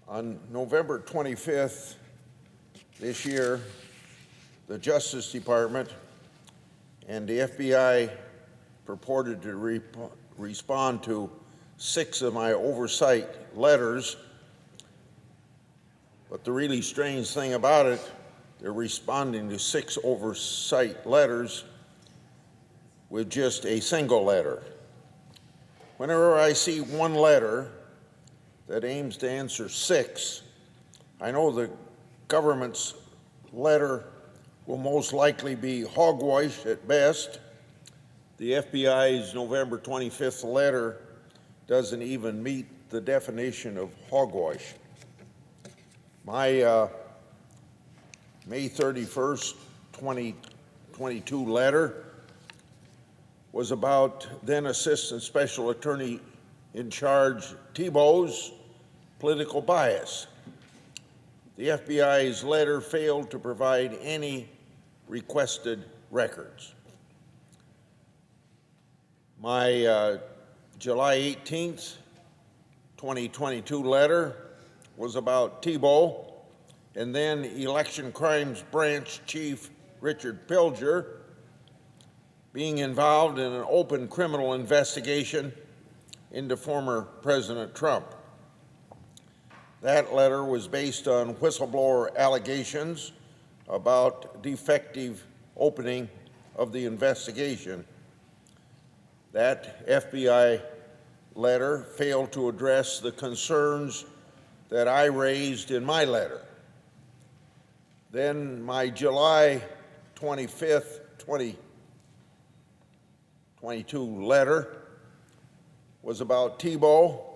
On November 25th this year, the Justice Department and the FBI purported to respond to 6 of my oversight letters. But the really strange thing about it, they're responding to 6 oversight letters with just a single letter. Whenever I see one letter that aims to answer 6, I know the government's letter will most likely be hogwash at best. The FBI's November 25th letter doesn't even meet the definition of hogwash. My May 31st, 2022 letter was about then Assistant Special Attorney in charge Thibault's political bias. The FBI's letter failed to provide any requested records. My July 18th, 2022 letter was about Thibault and then Election Crimes Branch Chief Richard Pilger being involved in an open criminal investigation into former President Trump. That letter was based on whistleblower allegations about defective opening of the investigation. That FBI letter failed to address the concerns that I raised in my letter. Then my July 25th, 2022 letter was about Thibault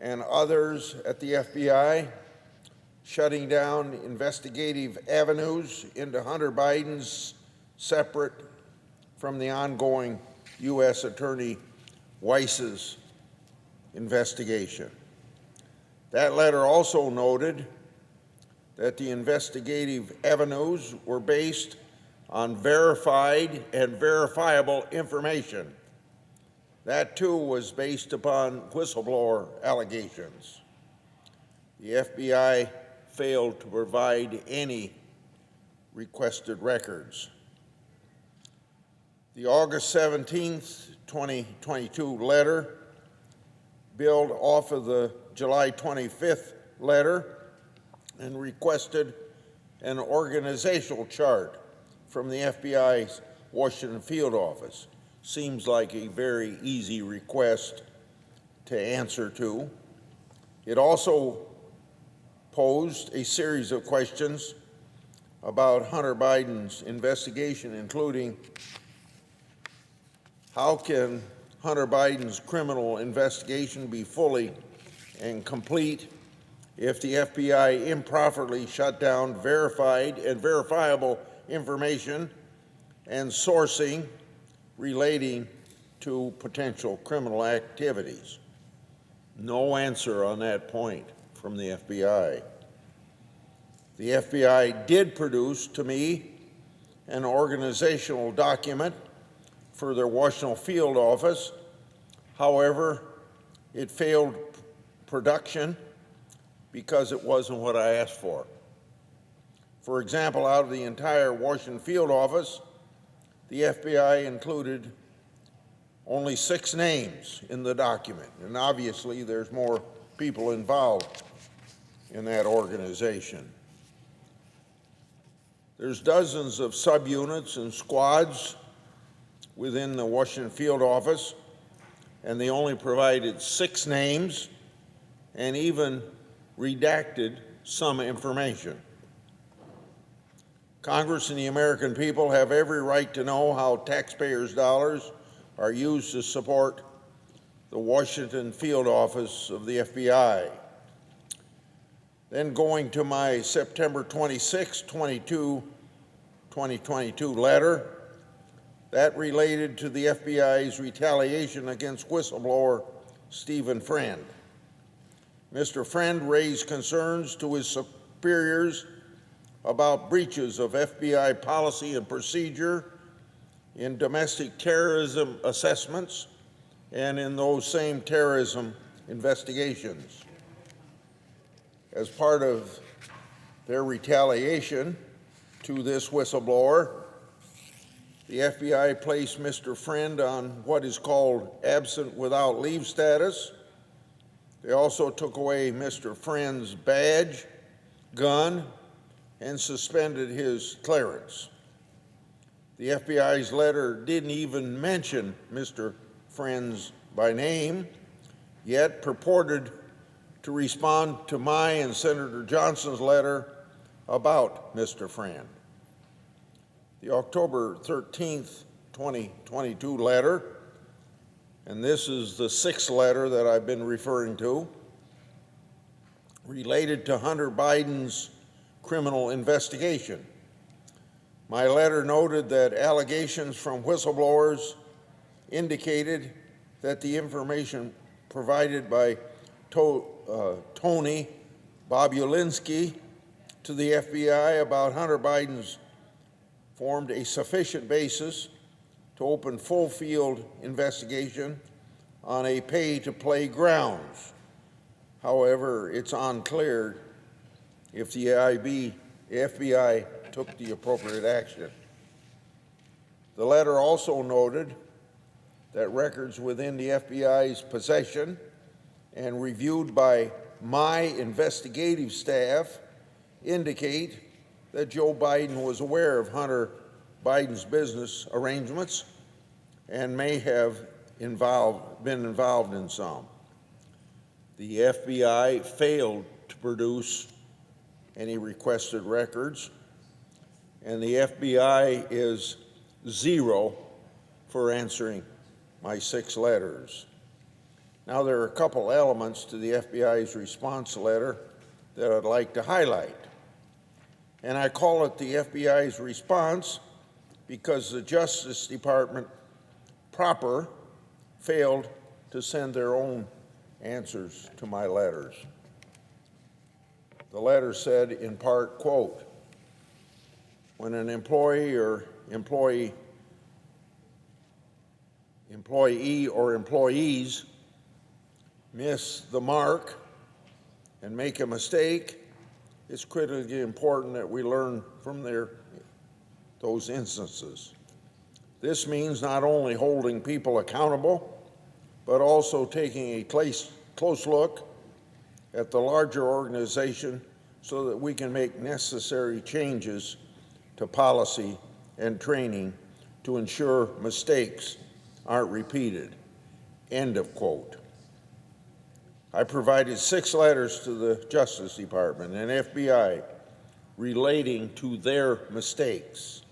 and others at the FBI shutting down investigative avenues into Hunter Biden's separate from the ongoing U.S. Attorney Weiss's investigation. That letter also noted that the investigative avenues were based on verified and verifiable information. That, too, was based upon whistleblower allegations. The FBI failed to provide any requested records. The August 17th, 2022 letter built off of the July 25th letter and requested an organizational chart from the FBI's Washington field office. Seems like a very easy request to answer to. It also posed a series of questions about Hunter Biden's investigation, including how can Hunter Biden's criminal investigation be fully and complete if the FBI improperly shut down verified and verifiable information and sourcing relating to potential criminal activities? No answer on that point from the FBI. The FBI did produce to me an organizational document for their Washington field office. However, it failed production because it wasn't what I asked for. For example, out of the entire Washington field office, the FBI included only 6 names in the document, and obviously there's more people involved in that organization. There's dozens of subunits and squads within the Washington field office, and they only provided 6 names and even redacted some information. Congress and the American people have every right to know how taxpayers' dollars are used to support the Washington field office of the FBI. Then going to my September 26, 2022 letter, that related to the FBI's retaliation against whistleblower Stephen Friend. Mr. Friend raised concerns to his superiors about breaches of FBI policy and procedure in domestic terrorism assessments and in those same terrorism investigations. As part of their retaliation to this whistleblower, the FBI placed Mr. Friend on what is called absent without leave status. They also took away Mr. Friend's badge, gun, and suspended his clearance. The FBI's letter didn't even mention Mr. Friend by name, yet purported to respond to my and Senator Johnson's letter about Mr. Friend. The October 13th, 2022 letter, and this is the sixth letter that I've been referring to, related to Hunter Biden's criminal investigation. My letter noted that allegations from whistleblowers indicated that the information provided by Tony Bobulinski to the FBI about Hunter Biden's formed a sufficient basis to open full-field investigation on a pay-to-play grounds. However, it's unclear if the FBI took the appropriate action. The letter also noted that records within the FBI's possession and reviewed by my investigative staff indicate that Joe Biden was aware of Hunter Biden's business arrangements and may have been involved in some. The FBI failed to produce any requested records, and the FBI is zero for answering my 6 letters. Now, there are a couple elements to the FBI's response letter that I'd like to highlight. And I call it the FBI's response because the Justice Department proper failed to send their own answers to my letters. The letter said in part, quote, when an employee or employee or employees miss the mark and make a mistake, it's critically important that we learn from those instances. This means not only holding people accountable, but also taking a close look at the larger organization so that we can make necessary changes to policy and training to ensure mistakes aren't repeated. End of quote. I provided 6 letters to the Justice Department and FBI relating to their mistakes.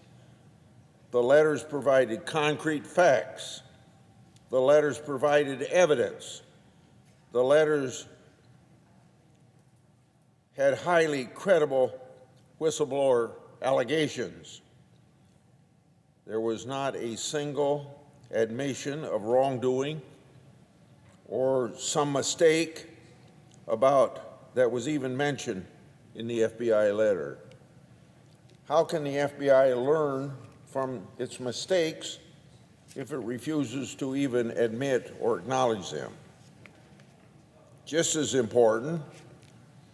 The letters provided concrete facts. The letters provided evidence. The letters had highly credible whistleblower allegations. There was not a single admission of wrongdoing or some mistake that was even mentioned in the FBI letter. How can the FBI learn from its mistakes if it refuses to even admit or acknowledge them? Just as important,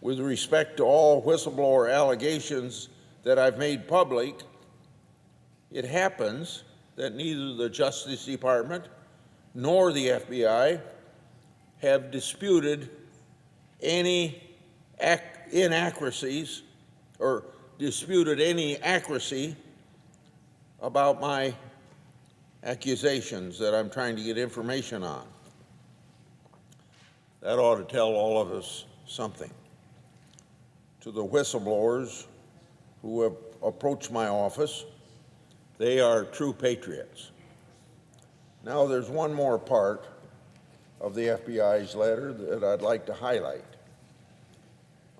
with respect to all whistleblower allegations that I've made public, it happens that neither the Justice Department nor the FBI have disputed any inaccuracies or disputed any accuracy about my accusations that I'm trying to get information on. That ought to tell all of us something. To the whistleblowers who have approached my office, they are true patriots. Now, there's one more part of the FBI's letter that I'd like to highlight.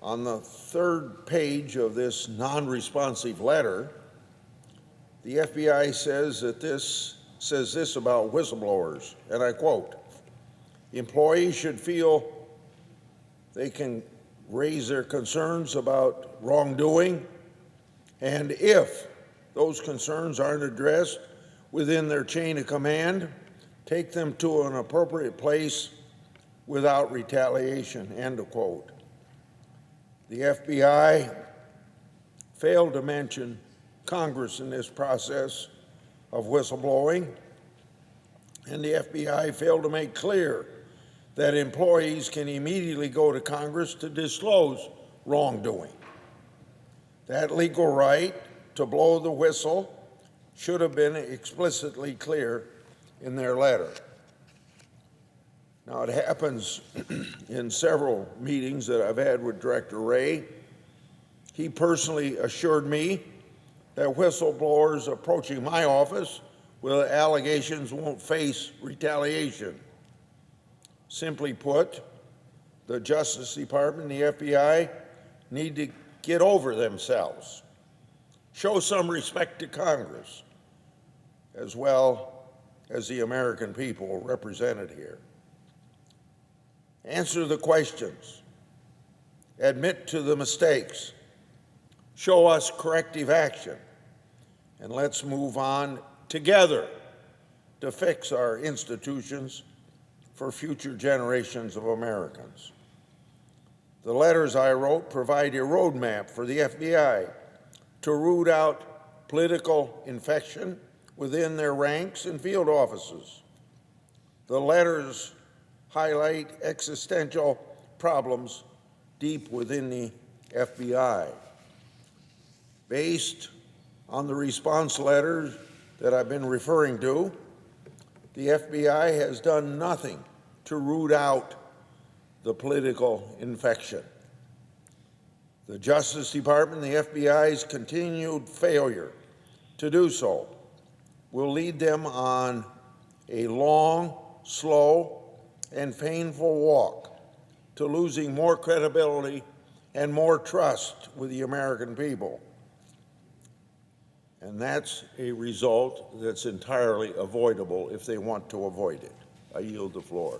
On the 3rd page of this non-responsive letter, the FBI says this about whistleblowers, and I quote, employees should feel they can raise their concerns about wrongdoing, and if those concerns aren't addressed within their chain of command, take them to an appropriate place without retaliation, end of quote. The FBI failed to mention Congress in this process of whistleblowing, and the FBI failed to make clear that employees can immediately go to Congress to disclose wrongdoing. That legal right to blow the whistle should have been explicitly clear in their letter. Now, it happens in several meetings that I've had with Director Wray. He personally assured me that whistleblowers approaching my office with allegations won't face retaliation. Simply put, the Justice Department and the FBI need to get over themselves, show some respect to Congress, as well as the American people represented here. Answer the questions, admit to the mistakes, show us corrective action, and let's move on together to fix our institutions for future generations of Americans. The letters I wrote provide a roadmap for the FBI to root out political infection within their ranks and field offices. The letters highlight existential problems deep within the FBI. Based on the response letters that I've been referring to, the FBI has done nothing to root out the political infection. The Justice Department and the FBI's continued failure to do so will lead them on a long, slow, and painful walk to losing more credibility and more trust with the American people. And that's a result that's entirely avoidable if they want to avoid it. I yield the floor.